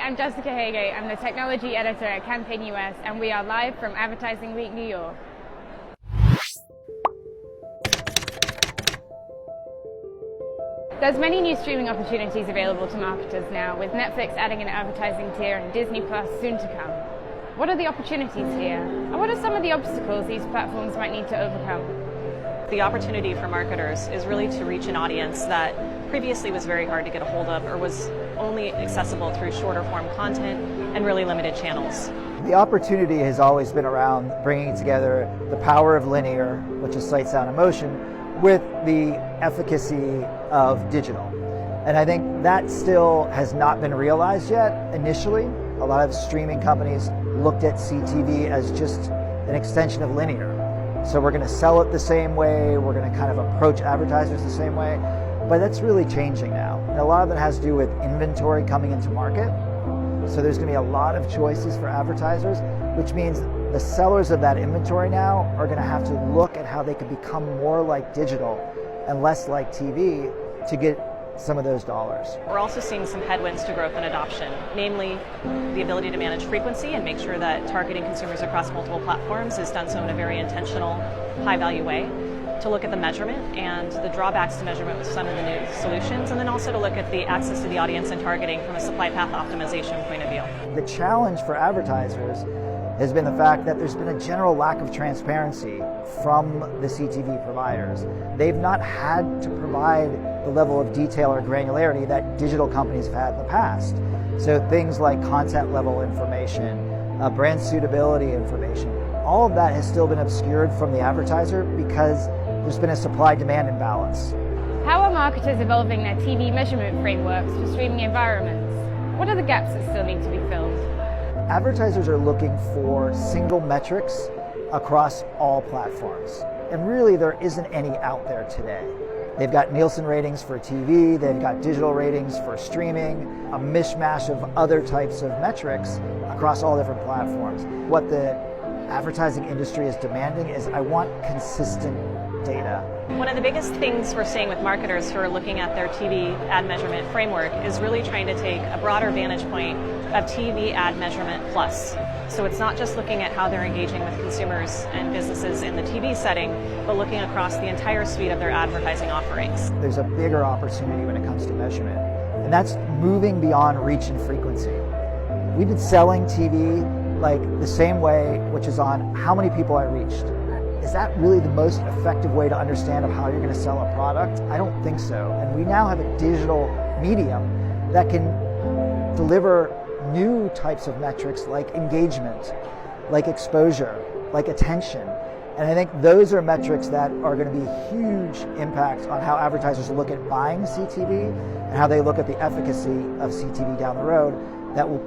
I'm Jessica Hagate. I'm the technology editor at Campaign US, and we are live from Advertising Week New York. There's many new streaming opportunities available to marketers now, with Netflix adding an advertising tier and Disney Plus soon to come. What are the opportunities here? And what are some of the obstacles these platforms might need to overcome? The opportunity for marketers is really to reach an audience that previously was very hard to get a hold of or was only accessible through shorter form content and really limited channels. The opportunity has always been around bringing together the power of linear, which is sight, sound, and motion, with the efficacy of digital. And I think that still has not been realized yet. Initially, a lot of streaming companies looked at CTV as just an extension of linear. So we're going to sell it the same way, we're going to kind of approach advertisers the same way, but that's really changing now. And a lot of it has to do with inventory coming into market. So there's going to be a lot of choices for advertisers, which means the sellers of that inventory now are going to have to look at how they can become more like digital and less like TV to get some of those dollars. We're also seeing some headwinds to growth and adoption, namely the ability to manage frequency and make sure that targeting consumers across multiple platforms is done so in a very intentional, high-value way, to look at the measurement and the drawbacks to measurement with some of the new solutions, and then also to look at the access to the audience and targeting from a supply path optimization point of view. The challenge for advertisers has been the fact that there's been a general lack of transparency from the CTV providers. They've not had to provide the level of detail or granularity that digital companies have had in the past. So things like content level information, brand suitability information, all of that has still been obscured from the advertiser because there's been a supply-demand imbalance. How are marketers evolving their TV measurement frameworks for streaming environments? What are the gaps that still need to be filled? Advertisers are looking for single metrics across all platforms. And really there isn't any out there today. They've got Nielsen ratings for TV, they've got digital ratings for streaming, a mishmash of other types of metrics across all different platforms. What the advertising industry is demanding is, I want consistent data. One of the biggest things we're seeing with marketers who are looking at their TV ad measurement framework is really trying to take a broader vantage point of TV ad measurement plus. So it's not just looking at how they're engaging with consumers and businesses in the TV setting, but looking across the entire suite of their advertising offerings. There's a bigger opportunity when it comes to measurement, and that's moving beyond reach and frequency. We've been selling TV like the same way, which is on how many people I reached. Is that really the most effective way to understand of how you're going to sell a product? I don't think so. And we now have a digital medium that can deliver new types of metrics like engagement, like exposure, like attention. And I think those are metrics that are going to be a huge impact on how advertisers look at buying CTV and how they look at the efficacy of CTV down the road that will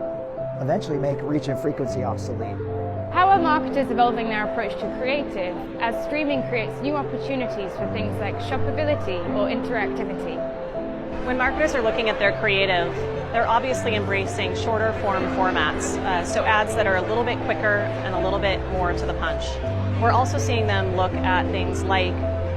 eventually make reach and frequency obsolete. How are marketers evolving their approach to creative as streaming creates new opportunities for things like shoppability or interactivity? When marketers are looking at their creative, they're obviously embracing shorter form formats, so ads that are a little bit quicker and a little bit more to the punch. We're also seeing them look at things like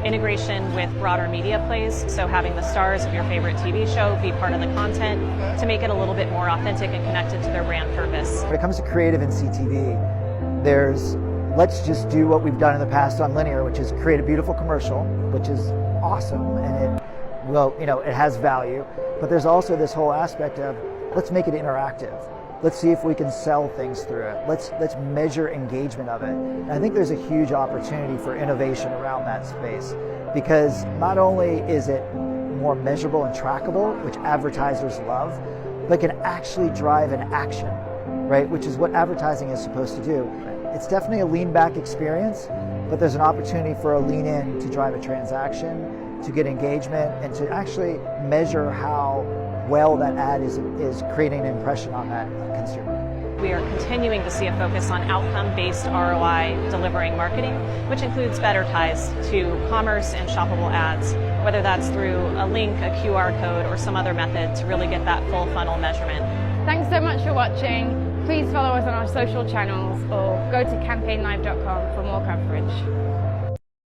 integration with broader media plays, so having the stars of your favorite TV show be part of the content to make it a little bit more authentic and connected to their brand purpose. When it comes to creative in CTV, there's let's just do what we've done in the past on linear, which is create a beautiful commercial, which is awesome, and it has value. But there's also this whole aspect of let's make it interactive. Let's see if we can sell things through it. Let's measure engagement of it. And I think there's a huge opportunity for innovation around that space, because not only is it more measurable and trackable, which advertisers love, but can actually drive an action, right? Which is what advertising is supposed to do. It's definitely a lean back experience, but there's an opportunity for a lean in to drive a transaction, to get engagement, and to actually measure how well that ad is creating an impression on that consumer. We are continuing to see a focus on outcome-based ROI delivering marketing, which includes better ties to commerce and shoppable ads, whether that's through a link, a QR code, or some other method to really get that full funnel measurement. Thanks so much for watching. Please follow us on our social channels or go to campaignlive.com for more coverage.